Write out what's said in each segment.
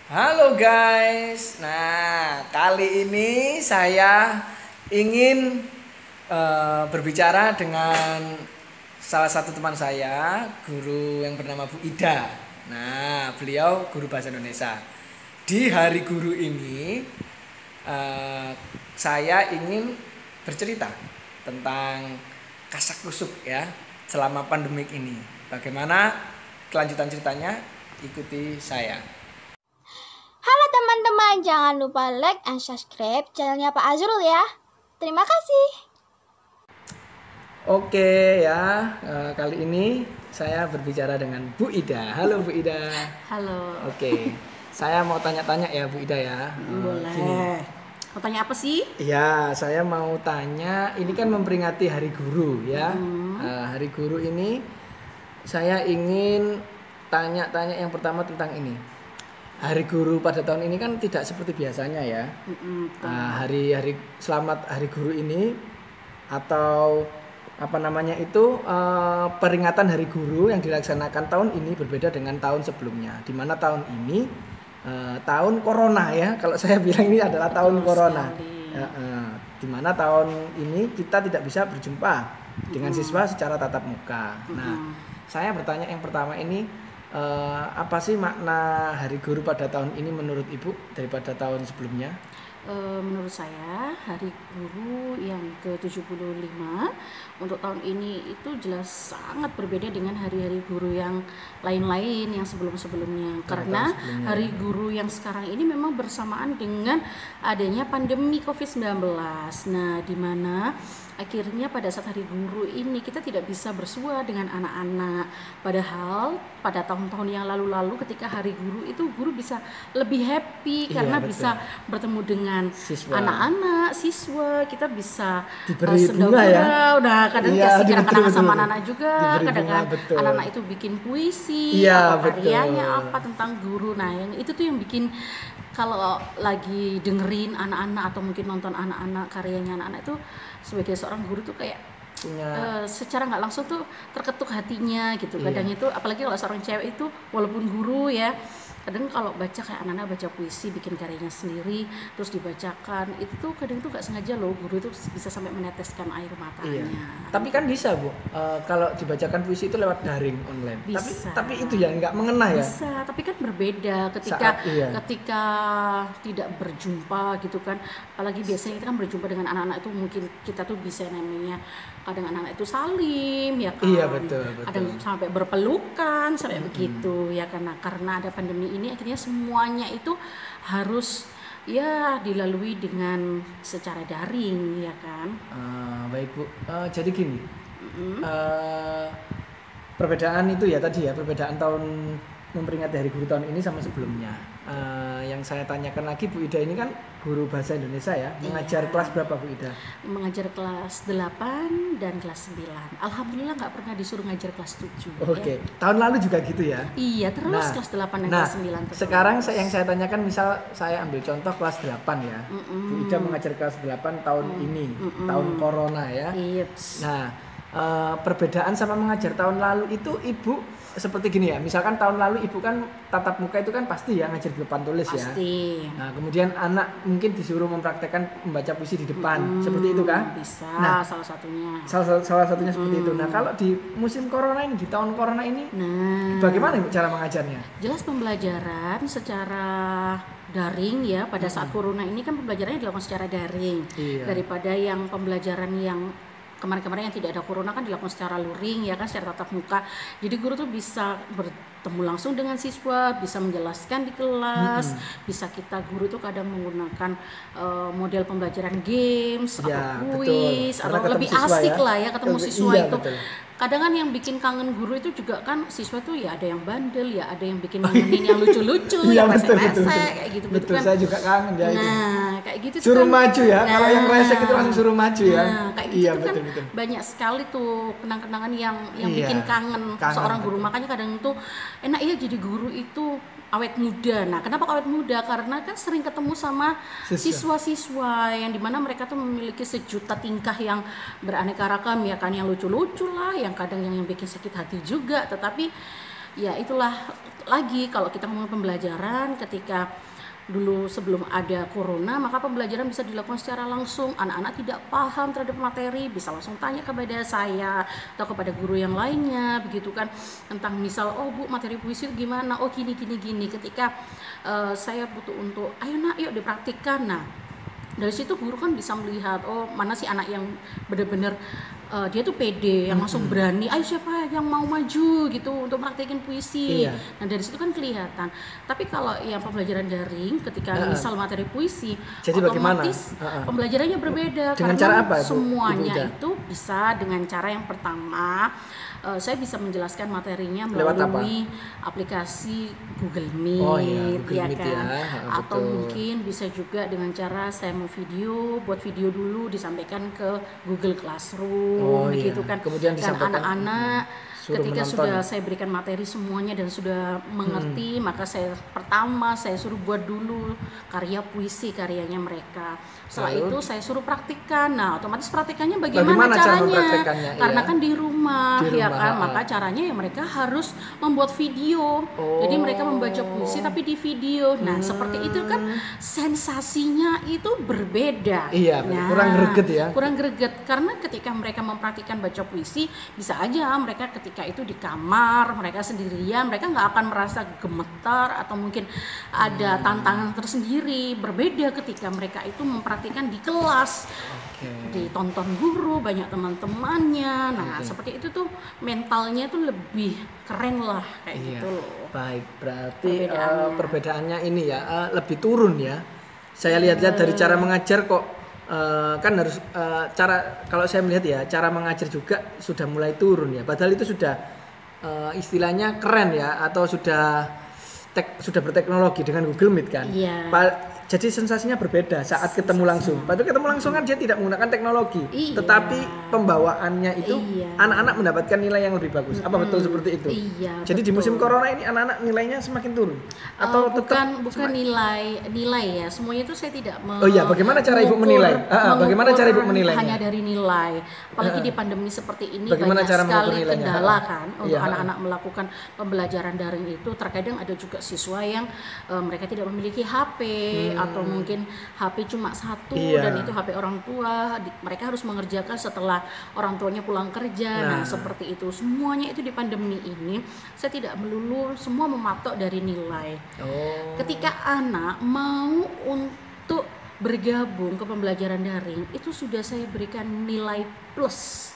Halo guys, nah kali ini saya ingin berbicara dengan salah satu teman saya, guru yang bernama Bu Ida. Nah, beliau guru bahasa Indonesia. Di hari guru ini, saya ingin bercerita tentang kasak-kusuk ya selama pandemik ini. Bagaimana kelanjutan ceritanya? Ikuti saya. Halo teman-teman, jangan lupa like and subscribe channelnya Pak Azrul ya. Terima kasih. Oke ya, kali ini saya berbicara dengan Bu Ida. Halo Bu Ida. Halo. Oke, saya mau tanya-tanya ya Bu Ida ya. Boleh. Gini. Mau tanya apa sih? Ya, saya mau tanya, ini kan memperingati Hari Guru ya. Hari Guru ini saya ingin tanya-tanya yang pertama tentang ini. Hari Guru pada tahun ini kan tidak seperti biasanya ya. Hari selamat Hari Guru ini atau apa namanya itu peringatan Hari Guru yang dilaksanakan tahun ini berbeda dengan tahun sebelumnya. Di mana tahun ini tahun corona ya. Kalau saya bilang ini adalah tahun corona. Di mana tahun ini kita tidak bisa berjumpa dengan siswa secara tatap muka. Nah, saya bertanya yang pertama ini. Apa sih makna Hari Guru pada tahun ini menurut Ibu daripada tahun sebelumnya? Menurut saya Hari Guru yang ke-75 untuk tahun ini itu jelas sangat berbeda dengan hari-hari guru yang lain-lain yang sebelum-sebelumnya. Karena Hari Guru yang sekarang ini memang bersamaan dengan adanya pandemi COVID-19. Nah, di mana akhirnya pada saat Hari Guru ini kita tidak bisa bersua dengan anak-anak. Padahal pada tahun-tahun yang lalu-lalu ketika Hari Guru itu guru bisa lebih happy karena bisa bertemu dengan anak-anak, siswa, kita bisa diberi bunga ya. Udah kadang kasih kadang-kadang sama anak-anak juga, kadang-kadang anak-anak itu bikin puisi, karyanya apa tentang guru. Nah, yang itu tuh yang bikin kalau lagi dengerin anak-anak atau mungkin nonton anak-anak karyanya anak-anak itu sebagai seorang guru tuh kayak secara nggak langsung tuh terketuk hatinya gitu. Kadang itu apalagi kalau seorang cewek itu walaupun guru ya, kadang kalau baca kayak anak-anak baca puisi bikin karyanya sendiri terus dibacakan itu tuh kadang tuh nggak sengaja loh guru itu bisa sampai meneteskan air matanya. Tapi kan bisa Bu, kalau dibacakan puisi itu lewat daring online. Bisa. Tapi itu ya nggak mengena ya. Bisa, tapi kan berbeda ketika ketika tidak berjumpa gitu kan. Apalagi biasanya kita kan berjumpa dengan anak-anak itu mungkin kita tuh bisa namanya kadang anak-anak itu salim ya kan. Iya betul. Kadang sampai berpelukan sampai begitu ya karena ada pandemi ini akhirnya semuanya itu harus ya dilalui dengan secara daring ya kan. Baik Bu, jadi gini, perbedaan itu ya tadi ya, perbedaan tahun memperingati Hari Guru tahun ini sama sebelumnya. Yang saya tanyakan lagi Bu Ida ini kan guru bahasa Indonesia ya, mengajar kelas berapa Bu Ida? Mengajar kelas 8 dan kelas 9. Alhamdulillah nggak pernah disuruh ngajar kelas 7. Oke. Tahun lalu juga gitu ya? Iya, terus kelas 8 dan kelas 9 terus. Sekarang yang saya tanyakan misal saya ambil contoh kelas 8 ya. Bu Ida mengajar kelas 8 tahun ini, tahun corona ya. Nah, perbedaan sama mengajar tahun lalu itu Ibu seperti gini ya, misalkan tahun lalu Ibu kan tatap muka itu kan pasti ya ngajar di depan tulis ya. Pasti. Nah, kemudian anak mungkin disuruh mempraktekkan membaca puisi di depan, seperti itu kan? Bisa, salah satunya. Salah satunya seperti itu. Nah, kalau di musim corona ini, di tahun corona ini, bagaimana Ibu cara mengajarnya? Jelas pembelajaran secara daring ya, pada saat corona ini kan pembelajarannya dilakukan secara daring. Daripada yang pembelajaran yang kemarin-kemarin yang tidak ada corona kan dilakukan secara luring ya kan, secara tatap muka. Jadi guru tuh bisa bertemu langsung dengan siswa, bisa menjelaskan di kelas, bisa kita guru tuh kadang menggunakan model pembelajaran games atau kuis atau lebih asik lah ya ketemu siswa itu. Kadang kan yang bikin kangen guru itu juga kan siswa tuh ya ada yang bandel ya, ada yang bikin ngangenin yang lucu-lucu, yang rese-rese kayak gitu betul, kan. Saya juga kangen ya itu. Nah, kayak gitu suruh kan, maju ya. Kalau yang resek itu langsung suruh maju ya. Kayak gitu kan banyak sekali tuh kenang-kenangan yang bikin kangen seorang guru. Makanya kadang tuh enak ya jadi guru itu awet muda. Nah, kenapa awet muda? Karena kan sering ketemu sama siswa-siswa yang dimana mereka tuh memiliki sejuta tingkah yang beraneka ragam ya kan, yang lucu-lucu lah, yang kadang yang bikin sakit hati juga, tetapi Ya itulah lagi kalau kita ngomong pembelajaran ketika dulu sebelum ada corona, maka pembelajaran bisa dilakukan secara langsung. Anak-anak tidak paham terhadap materi bisa langsung tanya kepada saya atau kepada guru yang lainnya begitu kan, tentang misal oh Bu materi puisi itu gimana, oh gini ketika saya butuh untuk ayo nak yuk dipraktikkan. Nah dari situ guru kan bisa melihat oh mana sih anak yang benar-benar dia tuh pede, yang langsung berani, ayo siapa yang mau maju gitu untuk praktekin puisi. Iya. Nah dari situ kan kelihatan. Tapi kalau yang pembelajaran daring ketika misal materi puisi, jadi bagaimana? otomatis pembelajarannya berbeda. Dengan karena cara apa, Bu? semuanya Ibu Ida? itu bisa dengan cara yang pertama saya bisa menjelaskan materinya Lewat apa? melalui aplikasi Google Meet, Oh iya, Google Meet kan? ya. Atau Betul. mungkin bisa juga dengan cara saya mau video, buat video dulu disampaikan ke Google Classroom, Oh, iya. gitu kan. Kemudian Dan disampaikan, anak-anak suruh ketika menonton. sudah saya berikan materi semuanya dan sudah mengerti, maka saya suruh buat dulu karya puisi karyanya mereka. Setelah Lalu? itu saya suruh praktikkan. Nah, otomatis praktikannya Bagaimana bagaimana cara caranya? mempraktikkannya, Karena iya? kan di rumah, Di ya rumah, kan. Maka caranya ya mereka harus membuat video. Jadi mereka membaca puisi tapi di video. Nah, seperti itu kan sensasinya itu berbeda. Iya, Nah, kurang greget ya. kurang greget karena ketika mereka mempraktikkan baca puisi bisa aja mereka ketika itu di kamar mereka sendirian, mereka nggak akan merasa gemetar atau mungkin ada tantangan tersendiri. Berbeda ketika mereka itu mempraktikkan di kelas, Oke. ditonton guru banyak teman-temannya. Nah Oke. seperti itu tuh mentalnya tuh lebih keren lah kayak Iya. gitu loh. Baik, berarti Perbedaannya. perbedaannya ini ya lebih turun ya. Saya lihat-lihat dari cara mengajar kok kan harus cara, kalau saya melihat ya cara mengajar juga sudah mulai turun ya. Padahal itu sudah istilahnya keren ya, atau sudah berteknologi dengan Google Meet kan. Iya. Jadi sensasinya berbeda saat ketemu langsung. Padahal ketemu langsung kan dia tidak menggunakan teknologi, Iya. tetapi pembawaannya itu Iya. anak-anak mendapatkan nilai yang lebih bagus. Apa betul seperti itu? Iya, Jadi di betul. musim corona ini anak-anak nilainya semakin turun atau tetap bukan nilai ya, semuanya itu saya tidak Oh iya, bagaimana cara Ibu menilai? Bagaimana cara Ibu menilainya? hanya dari nilai, apalagi di pandemi seperti ini Bagaimana banyak cara mengukur sekali nilainya? kendala kan untuk Iya. anak-anak melakukan pembelajaran daring itu. Terkadang ada juga siswa yang mereka tidak memiliki HP atau mungkin HP cuma satu Iya. dan itu HP orang tua, mereka harus mengerjakan setelah orang tuanya pulang kerja. Nah, seperti itu semuanya itu di pandemi ini saya tidak melulu semua mematok dari nilai. Oh. Ketika anak mau untuk bergabung ke pembelajaran daring itu sudah saya berikan nilai plus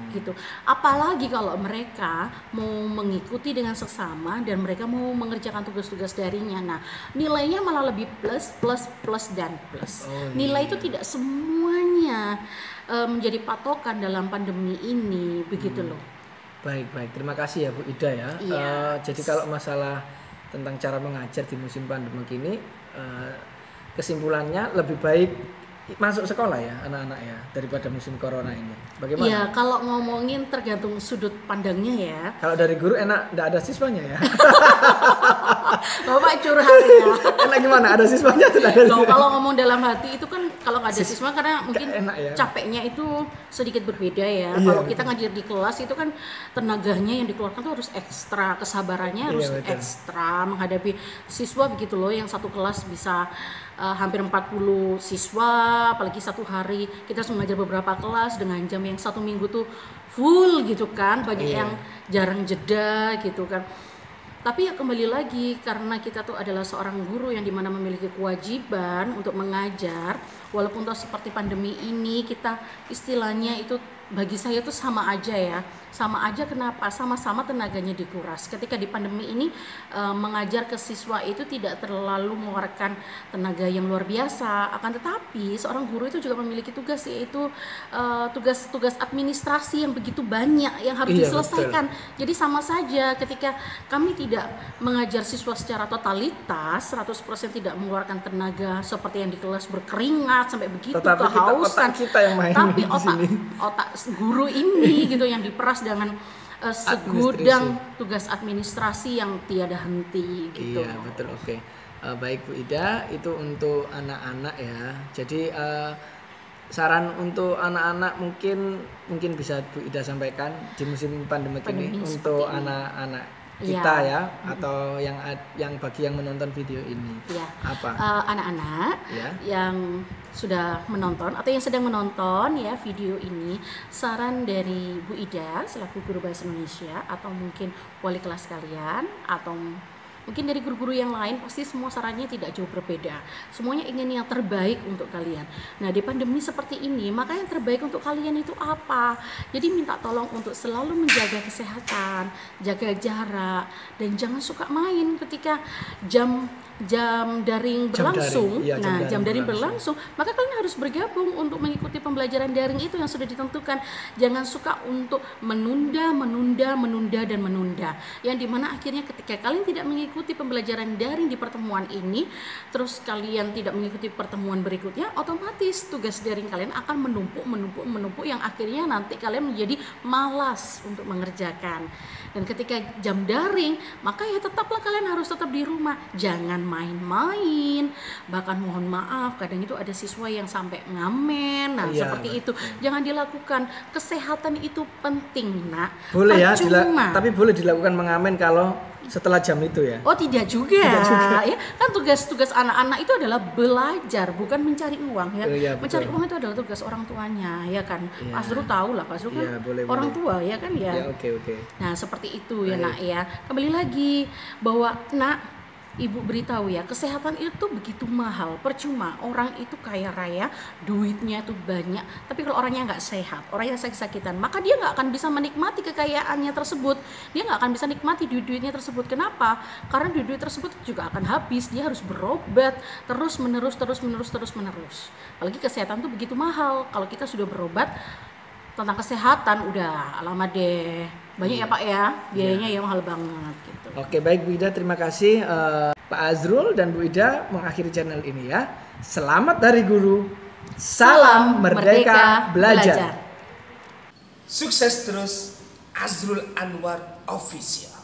gitu. Apalagi kalau mereka mau mengikuti dengan seksama dan mereka mau mengerjakan tugas-tugas darinya. Nah, nilainya malah lebih plus dan plus. Nilai itu tidak semuanya menjadi patokan dalam pandemi ini, begitu loh. Baik, terima kasih ya Bu Ida ya. Iya. Jadi kalau masalah tentang cara mengajar di musim pandemi ini, kesimpulannya lebih baik masuk sekolah ya anak-anak ya daripada musim corona ini. Bagaimana? Iya, kalau ngomongin tergantung sudut pandangnya ya. Kalau dari guru enak, enggak ada siswanya ya. Bapak curhat ya. Enak gimana? Ada siswanya atau tidak ada? Loh, kalau ngomong dalam hati itu kan kalau nggak ada siswa karena mungkin enak ya. capeknya itu sedikit berbeda ya. Iya, Kalau betul. kita ngajar di kelas itu kan tenaganya yang dikeluarkan tuh harus ekstra, kesabarannya harus betul. ekstra menghadapi siswa begitu loh, yang satu kelas bisa hampir 40 siswa, apalagi satu hari kita harus mengajar beberapa kelas dengan jam yang satu minggu tuh full gitu kan, banyak Iya. yang jarang jeda gitu kan. Tapi ya kembali lagi, karena kita tuh adalah seorang guru yang dimana memiliki kewajiban untuk mengajar, walaupun toh seperti pandemi ini kita istilahnya itu bagi saya tuh sama aja ya. Sama aja kenapa? Sama-sama tenaganya dikuras. Ketika di pandemi ini mengajar ke siswa itu tidak terlalu mengeluarkan tenaga yang luar biasa. Akan tetapi seorang guru itu juga memiliki tugas, yaitu tugas-tugas administrasi yang begitu banyak yang harus Iya, diselesaikan. Jadi sama saja ketika kami tidak mengajar siswa secara totalitas 100% tidak mengeluarkan tenaga seperti yang di kelas berkeringat sampai begitu Tetapi kehausan. otak kita yang main Tapi di sini. otak guru ini gitu yang diperas dengan segudang tugas administrasi yang tiada henti gitu. Iya, betul. Oke. Baik Bu Ida, itu untuk anak-anak ya. Jadi saran untuk anak-anak mungkin bisa Bu Ida sampaikan di musim pandemi ini Pandemi untuk seperti ini. anak-anak kita ya, atau yang bagi yang menonton video ini. Ya. Apa? Anak-anak Ya. yang sudah menonton atau yang sedang menonton ya video ini, saran dari Bu Ida selaku guru bahasa Indonesia atau mungkin wali kelas kalian atau mungkin dari guru-guru yang lain, pasti semua sarannya tidak jauh berbeda. Semuanya ingin yang terbaik untuk kalian. Nah, di pandemi seperti ini, maka yang terbaik untuk kalian itu apa? Jadi minta tolong untuk selalu menjaga kesehatan, jaga jarak, dan jangan suka main ketika jam daring berlangsung. Jam daring berlangsung, maka kalian harus bergabung untuk mengikuti pembelajaran daring itu yang sudah ditentukan. Jangan suka untuk menunda. Yang dimana akhirnya ketika kalian tidak mengikuti pembelajaran daring di pertemuan ini, terus kalian tidak mengikuti pertemuan berikutnya, otomatis tugas daring kalian akan menumpuk yang akhirnya nanti kalian menjadi malas untuk mengerjakan. Dan ketika jam daring, maka ya tetaplah kalian harus tetap di rumah. Jangan main-main. Bahkan mohon maaf, kadang itu ada siswa yang sampai ngamen. Nah, seperti itu. Jangan dilakukan. Kesehatan itu penting, Nak. Boleh ya, tapi boleh dilakukan mengamen kalau setelah jam itu ya? Oh, tidak juga. Ya, kan tugas anak-anak itu adalah belajar, bukan mencari uang ya. Mencari uang itu adalah tugas orang tuanya, ya kan. Pak Azrul tahu lah, Pak Azrul kan orang tua ya kan ya. Oke. Nah, seperti itu ya, Nak ya. Kembali lagi bahwa Nak, Ibu beritahu ya, kesehatan itu begitu mahal. Percuma orang itu kaya raya, duitnya itu banyak, tapi kalau orangnya nggak sehat, orangnya sakit-sakitan, maka dia nggak akan bisa menikmati kekayaannya tersebut. Dia nggak akan bisa nikmati duit-duitnya tersebut. Kenapa? Karena duit-duit tersebut juga akan habis. Dia harus berobat terus menerus. Apalagi kesehatan itu begitu mahal. Kalau kita sudah berobat tentang kesehatan, udah lama deh. Banyak ya Pak ya, biayanya ya mahal banget gitu. Oke, baik Bu Ida, terima kasih Pak Azrul dan Bu Ida mengakhiri channel ini ya. Selamat Hari Guru. Salam Merdeka Belajar. Sukses terus, Azrul Anwar Official.